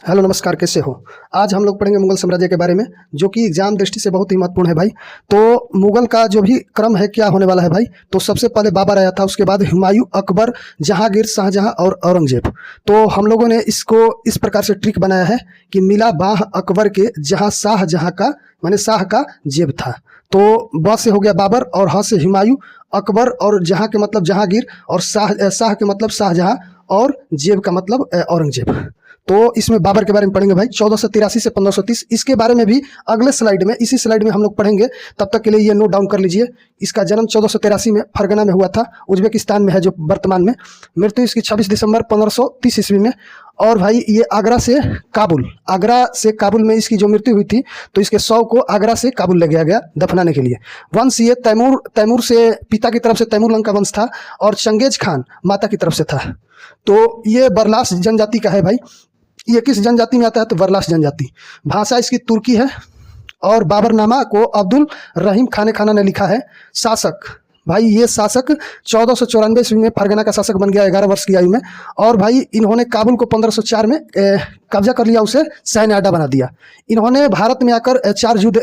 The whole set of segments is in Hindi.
हेलो नमस्कार, कैसे हो। आज हम लोग पढ़ेंगे मुगल साम्राज्य के बारे में, जो कि एग्जाम दृष्टि से बहुत ही महत्वपूर्ण है भाई। तो मुगल का जो भी क्रम है क्या होने वाला है भाई। तो सबसे पहले बाबर आया था, उसके बाद हुमायूं, अकबर, जहांगीर, शाहजहां और औरंगजेब। तो हम लोगों ने इसको इस प्रकार से ट्रिक बनाया है कि मिला बाह अकबर के, जहां शाहजहां का माने शाह का जेब था। तो ब से हो गया बाबर और ह से हुमायूं, अकबर और जहां के मतलब जहांगीर और शाह के मतलब शाहजहां और जेब का मतलब औरंगजेब। तो इसमें बाबर के बारे में पढ़ेंगे भाई, 1483 से 1530। इसके बारे में भी अगले स्लाइड में, इसी स्लाइड में हम लोग पढ़ेंगे। तब तक के लिए ये नोट डाउन कर लीजिए। इसका जन्म 1483 में फरगना में हुआ था, उज्बेकिस्तान में है जो वर्तमान में। मृत्यु इसकी 26 दिसंबर 1530 ईस्वी में। और भाई ये आगरा से काबुल में इसकी जो मृत्यु हुई थी, तो इसके शव को आगरा से काबुल ले गया गया दफनाने के लिए। वंश ये तैमूर से, पिता की तरफ से तैमूर लंग का वंश था, और चंगेज खान माता की तरफ से था। तो ये बरलास जनजाति का है भाई। ये किस जनजाति में आता है, तो बरलास जनजाति। भाषा इसकी तुर्की है। और बाबरनामा को अब्दुल रहीम खाना ने लिखा है। शासक भाई, ये शासक 1494 ईस्वी में फरगना का शासक बन गया 11 वर्ष की आयु में। और भाई इन्होंने काबुल को 1504 में कब्जा कर लिया, उसे सैन्य अड्डा बना दिया। इन्होंने भारत में आकर 4 युद्ध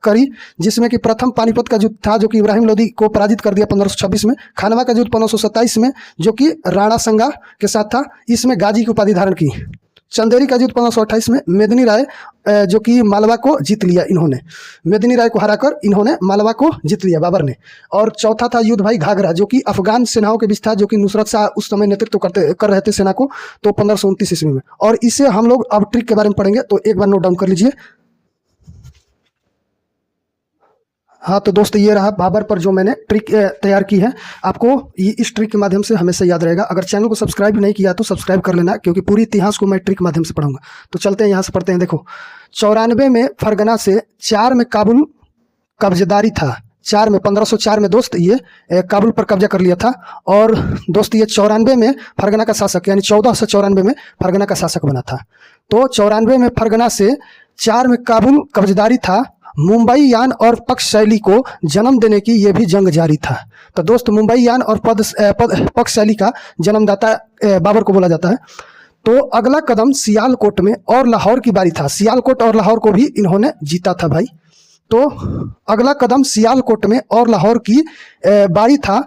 करी, जिसमें कि प्रथम पानीपत का युद्ध था, जो कि इब्राहिम लोदी को पराजित कर दिया 1526 में। खानवा का युद्ध 1527 में, जो कि राणा संगा के साथ था, इसमें गाजी की उपाधि धारण की। चंदेरी का युद्ध 1528 में, मेदिनी राय जो कि मालवा को जीत लिया इन्होंने। मेदिनी राय को हराकर इन्होंने मालवा को जीत लिया बाबर ने। और चौथा था युद्ध भाई घाघरा, जो कि अफगान सेनाओं के बीच था, जो कि नुसरत शाह उस समय नेतृत्व कर रहे थे सेना को, तो 1529 ईस्वी में। और इसे हम लोग अब ट्रिक के बारे में पढ़ेंगे, तो एक बार नोट डाउन कर लीजिए। हाँ तो दोस्त, ये रहा बाबर पर जो मैंने ट्रिक तैयार की है। आपको इस ट्रिक के माध्यम से हमेशा याद रहेगा। अगर चैनल को सब्सक्राइब नहीं किया तो सब्सक्राइब कर लेना, क्योंकि पूरी इतिहास को मैं ट्रिक के माध्यम से पढ़ूंगा। तो चलते हैं, यहाँ से पढ़ते हैं। देखो, 94 में फरगना से, 4 में काबुल कब्जेदारी था। 4 में 1504 में दोस्त ये काबुल पर कब्जा कर लिया था। और दोस्त ये 94 में फरगना का शासक, यानी 1494 में फरगना का शासक बना था। तो 94 में फरगना से, 4 में काबुल कब्जेदारी था। मुंबई यान और पक्ष शैली को जन्म देने की यह भी जंग जारी था। तो दोस्त, मुंबई यान और पक्ष शैली का जन्मदाता बाबर को बोला जाता है। तो अगला कदम सियालकोट में और लाहौर की बारी था। सियालकोट और लाहौर को भी इन्होंने जीता था भाई। तो अगला कदम सियालकोट में और लाहौर की बारी था।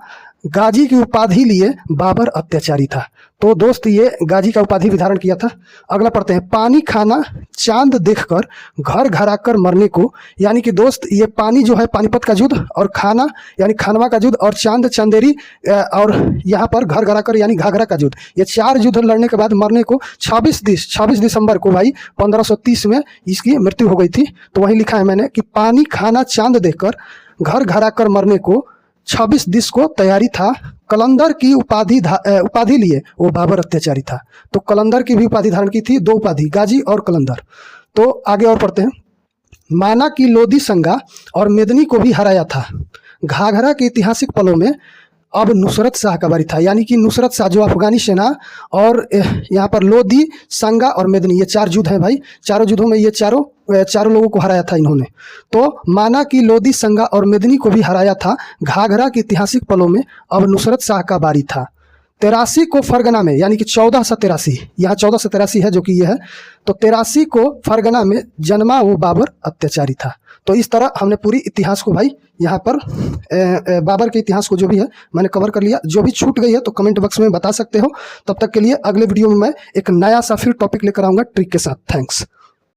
गाजी की उपाधि लिए बाबर अत्याचारी था। तो दोस्त, ये गाजी का उपाधि भी धारण किया था। अगला पढ़ते हैं, पानी खाना चांद देखकर घर घर आकर मरने को। यानी कि दोस्त, ये पानी जो है पानीपत का युद्ध, और खाना यानी खानवा का युद्ध, और चांद चंदेरी, और यहाँ पर घर घर आकर यानी घाघरा का युद्ध। ये 4 युद्ध लड़ने के बाद मरने को 26 दिसंबर को भाई 1530 में इसकी मृत्यु हो गई थी। तो वही लिखा है मैंने कि पानी खाना चांद देखकर घर घर आकर मरने को 26 दिस को तैयारी था। कलंदर की उपाधि लिए वो बाबर अत्याचारी था। तो कलंदर की भी उपाधि धारण की थी, 2 उपाधि, गाजी और कलंदर। तो आगे और पढ़ते हैं। माना की लोदी संगा और मेदनी को भी हराया था। घाघरा के ऐतिहासिक पलों में अब नुसरत शाह का बारी था। यानी कि नुसरत शाह जो अफगानी सेना, और यहाँ पर लोदी, संगा और मेदनी, ये 4 युद्ध हैं भाई। चारों युद्धों में ये चारों लोगों को हराया था इन्होंने। तो माना कि लोदी, संगा और मेदनी को भी हराया था। घाघरा के ऐतिहासिक पलों में अब नुसरत शाह का बारी था। 83 को फरगना में, यानी कि 1483, यहाँ 1483 है जो कि ये है। तो 83 को फरगना में जन्मा वो बाबर अत्याचारी था। तो इस तरह हमने पूरी इतिहास को भाई यहाँ पर बाबर के इतिहास को जो भी है मैंने कवर कर लिया। जो भी छूट गई है तो कमेंट बॉक्स में बता सकते हो। तब तक के लिए अगले वीडियो में मैं एक नया सा फिर टॉपिक लेकर आऊँगा ट्रिक के साथ। थैंक्स।